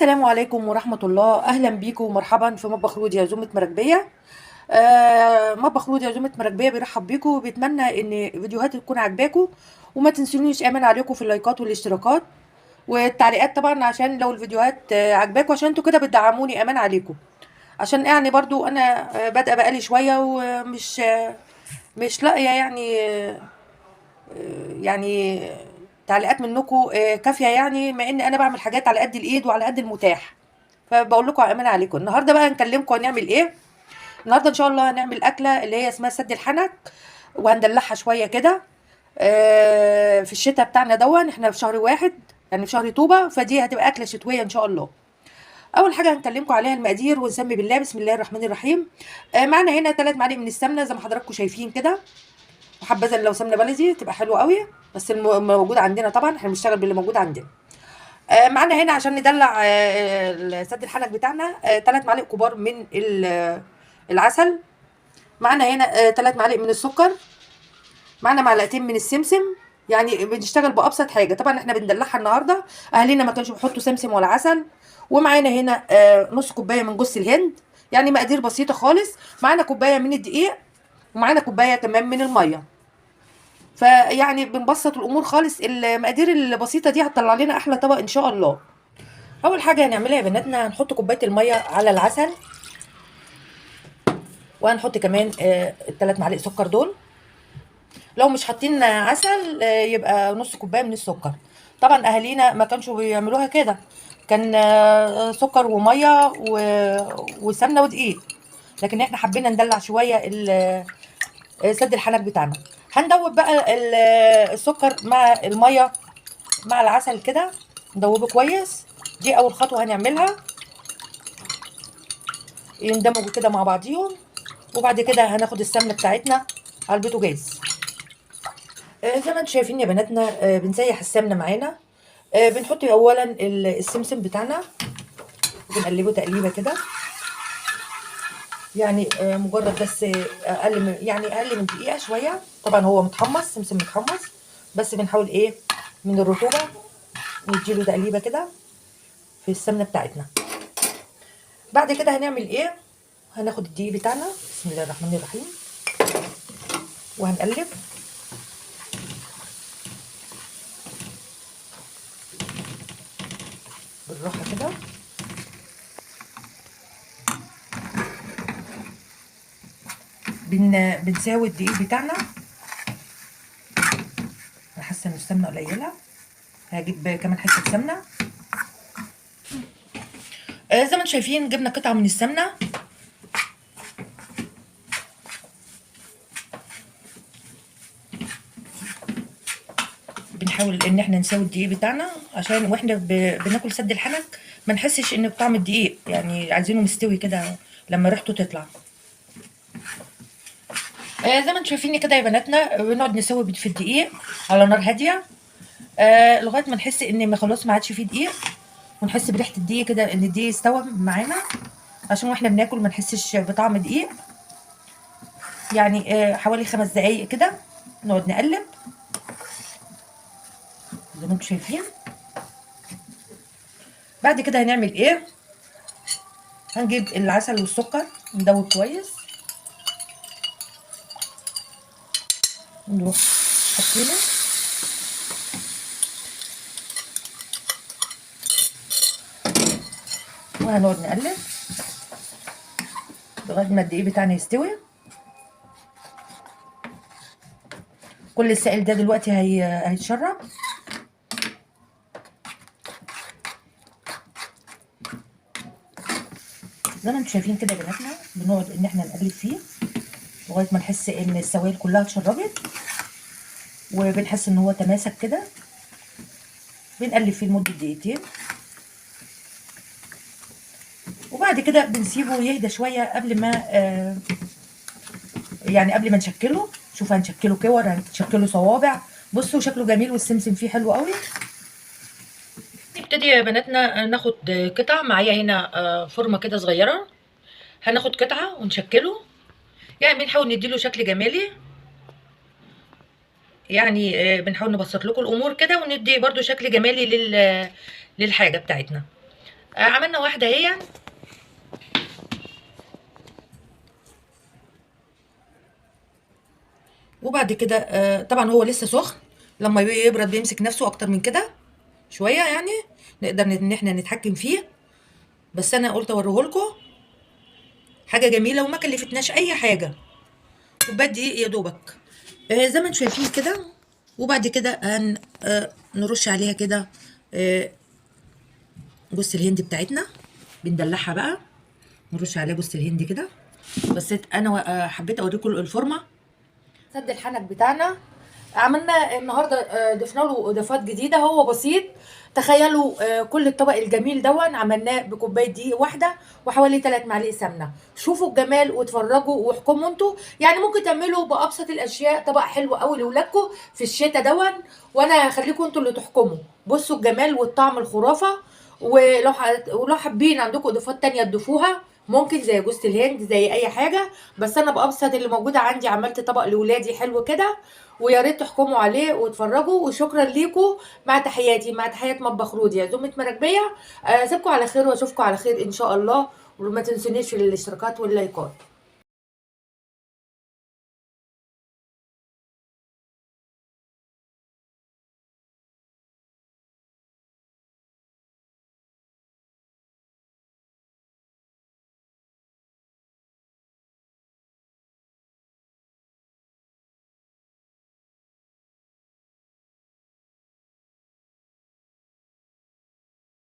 السلام عليكم ورحمة الله. أهلا بيكم ومرحبا في مطبخ رودي عزومة مراكبية. مطبخ رودي عزومة مراكبية بيرحب بيكم وبيتمنى إن فيديوهاتي تكون عجباكم، وما تنسونيش آمن عليكم في اللايكات والاشتراكات والتعليقات طبعا، عشان لو الفيديوهات عجباكم، عشان انتوا كده بتدعموني. أمان عليكم، عشان يعني برضو أنا بادئة بقالي شوية ومش مش لاقية يعني تعليقات منكم كافيه، يعني مع ان انا بعمل حاجات على قد الايد وعلى قد المتاح. فبقول لكم امان عليكم. النهارده بقى نكلمكم هنعمل ايه. النهارده ان شاء الله هنعمل اكله اللي هي اسمها سد الحنك، وهندلعها شويه كده. في الشتاء بتاعنا دون، احنا في شهر واحد، يعني في شهر طوبه، فدي هتبقى اكله شتويه ان شاء الله. اول حاجه هنكلمكم عليها المقادير ونسمي بالله. بسم الله الرحمن الرحيم. معانا هنا 3 معالق من السمنه زي ما حضراتكم شايفين كده، وحبذا لو سمنه بلدي تبقى حلوه قوي، بس الموجود عندنا طبعا احنا بنشتغل باللي موجود عندنا. معانا هنا عشان ندلع سد الحنك بتاعنا 3 معالق كبار من العسل. معانا هنا 3 معالق من السكر. معانا معلقتين من السمسم. يعني بنشتغل بابسط حاجه، طبعا احنا بندلعها النهارده، اهالينا ما كانش بيحطوا سمسم ولا عسل. ومعانا هنا نص كوبايه من جوز الهند، يعني مقادير بسيطه خالص. معانا كوبايه من الدقيق، ومعانا كوبايه كمان من الميه. فيعني بنبسط الامور خالص. المقادير البسيطه دي هتطلع لنا احلى طبق ان شاء الله. اول حاجه هنعملها يا بناتنا، هنحط كوبايه الميه على العسل، وهنحط كمان الثلاث معالق سكر دول. لو مش حاطين عسل يبقى نص كوبايه من السكر. طبعا اهالينا ما كانش بيعملوها كده، كان سكر وميه وسمنه ودقيق. لكن احنا حبينا ندلع شويه سد الحنك بتاعنا. هندوب بقى السكر مع الميه مع العسل كده، ندوبه كويس. دي اول خطوه هنعملها، يندمجوا كده مع بعضيهم. وبعد كده هناخد السمنه بتاعتنا على البوتاجاز. زي ما انتم شايفين يا بناتنا، بنسيح السمنه معانا. بنحط اولا السمسم بتاعنا، بنقلبه تقليبه كده، يعني مجرد بس اقل من دقيقه شويه. طبعا هو متحمص، سمسم متحمص، بس بنحاول ايه من الرطوبه نديله تقليبه كده في السمنه بتاعتنا. بعد كده هنعمل ايه، هناخد الدقيق بتاعنا، بسم الله الرحمن الرحيم، وهنقلب. بالراحه كده. بنساوي الدقيق بتاعنا. انا حاسه ان السمنه قليله، هجيب كمان حته سمنه. زي ما انتم شايفين جبنا قطعه من السمنه. بنحاول ان احنا نساوي الدقيق بتاعنا، عشان واحنا بناكل سد الحنك ما نحسش ان بطعم الدقيق، يعني عايزينه مستوي كده لما ريحته تطلع. زي ما انتم شايفين كده يا بناتنا، بنقعد نسوي في الدقيق على نار هاديه لغايه ما نحس ان ما خلاص ما عادش فيه دقيق، ونحس بريحه الدقيق كده ان الدقيق استوى معانا، عشان واحنا بناكل ما نحسش بطعم دقيق. يعني حوالي 5 دقايق كده نقعد نقلب زي ما انتم شايفين. بعد كده هنعمل ايه، هنجيب العسل والسكر ندوب كويس، نروح حاطينه، وهنقعد نقلب لغايه ما الدقيق بتاعنا يستوي. كل السائل ده دلوقتي هيتشرب. زي ما انتم شايفين كده يا بناتنا، بنقعد ان احنا نقلب فيه لغايه ما نحس ان السوائل كلها اتشربت، وبنحس ان هو تماسك كده. بنقلب فيه لمده دقيقتين، وبعد كده بنسيبه يهدى شويه قبل ما يعني قبل ما نشكله. شوف هنشكله كور، هنشكله صوابع. بصوا شكله جميل والسمسم فيه حلو قوي. نبتدي يا بناتنا ناخد قطع. معايا هنا فورمه كده صغيره، هناخد قطعه ونشكله، يعني بنحاول نديله شكل جمالي. يعني بنحاول نبسط لكم الامور كده، وندي برده شكل جمالي للحاجه بتاعتنا. عملنا واحده اهي. وبعد كده طبعا هو لسه سخن، لما يبرد بيمسك نفسه اكتر من كده شويه يعني، نقدر ان احنا نتحكم فيه. بس انا قلت اوريه لكم حاجه جميله وما كلفتناش اي حاجه. كوبايه دقيق يا دوبك زي ما انتم شايفين كده. وبعد كده نرش عليها كده جوز الهند بتاعتنا، بندلعها بقى، نرش عليها جوز الهند كده. بس انا حبيت اوريكم الفورمه. سد الحنك بتاعنا عملنا النهارده ضفنا له اضافات جديده، هو بسيط. تخيلوا كل الطبق الجميل دون عملناه بكوبايه دقيق واحده وحوالي 3 معالق سمنه. شوفوا الجمال واتفرجوا واحكموا انتوا، يعني ممكن تعملوا بابسط الاشياء طبق حلو قوي لاولادكم في الشتاء دون، وانا هخليكم انتوا اللي تحكموا. بصوا الجمال والطعم الخرافه. ولو حابين عندكم اضافات تانية تضيفوها ممكن زي جوز الهند زي اي حاجه، بس انا بابسط اللي موجوده عندي عملت طبق لاولادي حلو كده. ويا ريت تحكموا عليه وتفرجوا، وشكرا ليكم. مع تحياتي، مع تحيات مطبخ رودي عزومه مراكبيه. اسيبكم على خير واشوفكم على خير ان شاء الله. وما تنسونيش في الاشتراكات واللايكات.